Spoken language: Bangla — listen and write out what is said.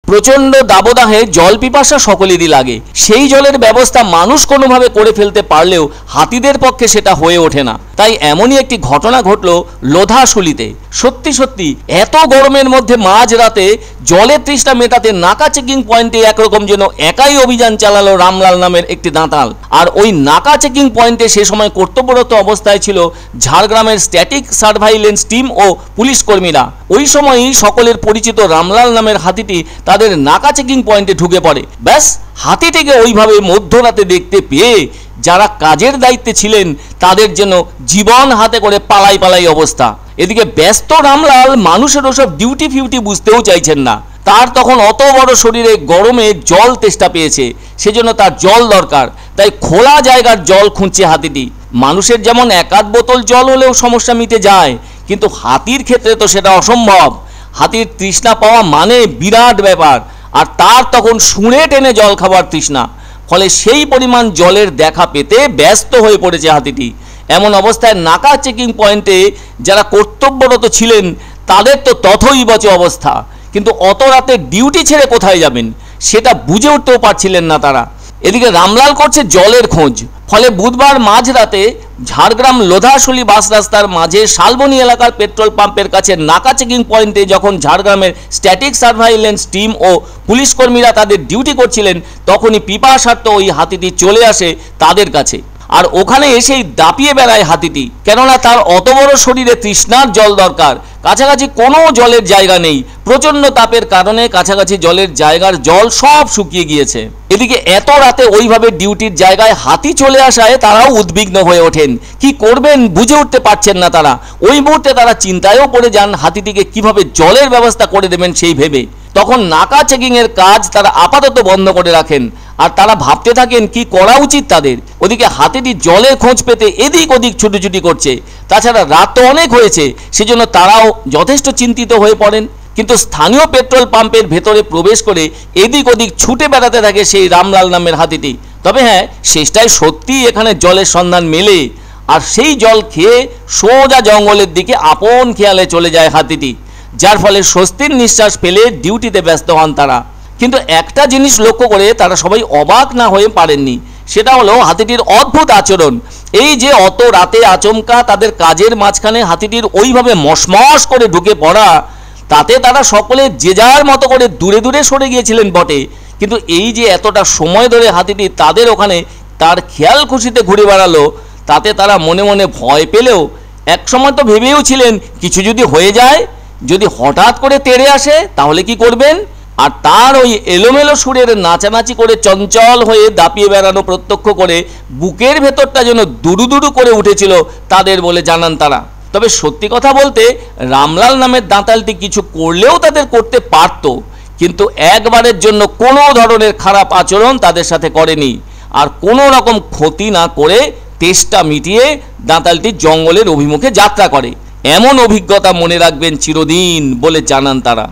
প্রচণ্ড দাবদাহে জল পিপাসা সকলেরই লাগে। সেই জলের ব্যবস্থা মানুষ কোনোভাবে করে ফেলতে পারলেও হাতিদের পক্ষে সেটা হয়ে ওঠে না। তাই এমনই একটি ঘটনা ঘটল লোধাশুলিতে। সত্যি সত্যি এত গরমের মধ্যে মাঝরাতে জলের তৃষ্ণা মেটাতে নাকা চেকিং পয়েন্টে একরকম যেন একাই অভিযান চালালো রামলাল নামের একটি দাঁতাল। আর ওই নাকা চেকিং পয়েন্টে সে সময় কর্তব্যরত অবস্থায় ছিল ঝাড়গ্রামের স্ট্যাটিক সার্ভাইলেন্স টিম ও পুলিশ কর্মীরা। ওই সময়ই সকলের পরিচিত রামলাল নামের হাতিটি তাদের নাকা চেকিং পয়েন্টে ঢুকে পড়ে। ব্যাস, হাতিটিকে ওইভাবে মধ্যরাতে দেখতে পেয়ে যারা কাজের দায়িত্বে ছিলেন তাদের যেন জীবন হাতে করে পালাই পালাই অবস্থা। এদিকে ব্যস্ত রামলাল মানুষের ওসব ডিউটি ফিউটি বুঝতেও চাইছেন না। তার তখন অত বড় শরীরে গরমে জল তেষ্টা পেয়েছে, সেজন্য তার জল দরকার। তাই খোলা জায়গার জল খুঁজছে হাতিটি। মানুষের যেমন এক আধ বোতল জল হলেও সমস্যা মিটে যায়, কিন্তু হাতির ক্ষেত্রে তো সেটা অসম্ভব। হাতির তৃষ্ণা পাওয়া মানে বিরাট ব্যাপার, আর তার তখন শুঁড়ে টেনে জল খাবার তৃষ্ণা। ফলে সেই পরিমাণ জলের দেখা পেতে ব্যস্ত হয়ে পড়েছে হাতিটি। এমন অবস্থায় নাকা চেকিং পয়েন্টে যারা কর্তব্যরত ছিলেন তাদের তো তথই বচে অবস্থা। কিন্তু অত রাতে ডিউটি ছেড়ে কোথায় যাবেন সেটা বুঝে উঠতেও পারছিলেন না তারা। এদিকে রামলাল করছে জলের খোঁজ। ফলে বুধবার মাঝরাতে ঝাড়গ্রাম লোধাশুলি বাস রাস্তার মাঝে শালবনী এলাকার পেট্রোল পাম্পের কাছে নাকা চেকিং পয়েন্টে যখন ঝাড়গ্রামের স্ট্যাটিক সার্ভাইলেন্স টিম ও পুলিশ কর্মীরা তাদের ডিউটি করছিলেন, তখনই পিপাসার্থ ওই হাতিটি চলে আসে তাদের কাছে। আর ওখানে এসেই দাপিয়ে বেড়ায় হাতিটি, কেননা তার অত বড় শরীরে তৃষ্ণার জল দরকার। কাছাকাছি কোনো জলের জায়গা নেই। প্রচণ্ড তাপের কারণে কাছাকাছি জলের জায়গার জল সব শুকিয়ে গিয়েছে। এদিকে এত রাতে ওইভাবে ডিউটির জায়গায় হাতি চলে আসায় তারাও উদ্বিগ্ন হয়ে ওঠেন। কি করবেন বুঝে উঠতে পারছেন না তারা। ওই মুহূর্তে তারা চিন্তায়ও পড়ে যান হাতিটিকে কিভাবে জলের ব্যবস্থা করে দেবেন সেই ভেবে। তখন নাকা চেকিং এর কাজ তারা আপাতত বন্ধ করে রাখেন, আর তারা ভাবতে থাকেন কি করা উচিত তাদের। ওদিকে হাতিটি জলের খোঁজ পেতে এদিক ওদিক ছুটোছুটি করছে। তাছাড়া রাত তো অনেক হয়েছে, সেজন্য তারাও যথেষ্ট চিন্তিত হয়ে পড়েন। কিন্তু স্থানীয় পেট্রোল পাম্পের ভেতরে প্রবেশ করে এদিক ওদিক ছুটে বেড়াতে থাকে সেই রামলাল নামের হাতিটি। তবে হ্যাঁ, শেষটায় সত্যিই এখানে জলের সন্ধান মেলে, আর সেই জল খেয়ে সোজা জঙ্গলের দিকে আপন খেয়ালে চলে যায় হাতিটি, যার ফলে স্বস্তির নিঃশ্বাস ফেলে ডিউটিতে ব্যস্ত হন তারা। কিন্তু একটা জিনিস লক্ষ্য করে তারা সবাই অবাক না হয়ে পারেননি, সেটা হলো হাতিটির অদ্ভুত আচরণ। এই যে অত রাতে আচমকা তাদের কাজের মাঝখানে হাতিটির ওইভাবে মশমশ করে ঢুকে পড়া, তাতে তারা সকলে যে যার মতো করে দূরে দূরে সরে গিয়েছিলেন বটে, কিন্তু এই যে এতটা সময় ধরে হাতিটি তাদের ওখানে তার খেয়াল খুশিতে ঘুরে বেড়ালো, তাতে তারা মনে মনে ভয় পেলেও একসময় তো ভেবেও ছিলেন কিছু যদি হয়ে যায়, যদি হঠাৎ করে তেড়ে আসে তাহলে কি করবেন। আর তার ওই এলোমেলো সুরের নাচানাচি করে চঞ্চল হয়ে দাপিয়ে বেড়ানো প্রত্যক্ষ করে বুকের ভেতরটা যেন দুরু দুরু করে উঠেছিল তাদের বলে জানান তারা। তবে সত্যি কথা বলতে রামলাল নামের দাঁতালটি কিছু করলেও তাদের করতে পারত, কিন্তু একবারের জন্য কোনো ধরনের খারাপ আচরণ তাদের সাথে করেনি। আর কোনো রকম ক্ষতি না করে তেষ্টা মিটিয়ে দাঁতালটি জঙ্গলের অভিমুখে যাত্রা করে। এমন অভিজ্ঞতা মনে রাখবেন চিরদিন বলে জানান তারা।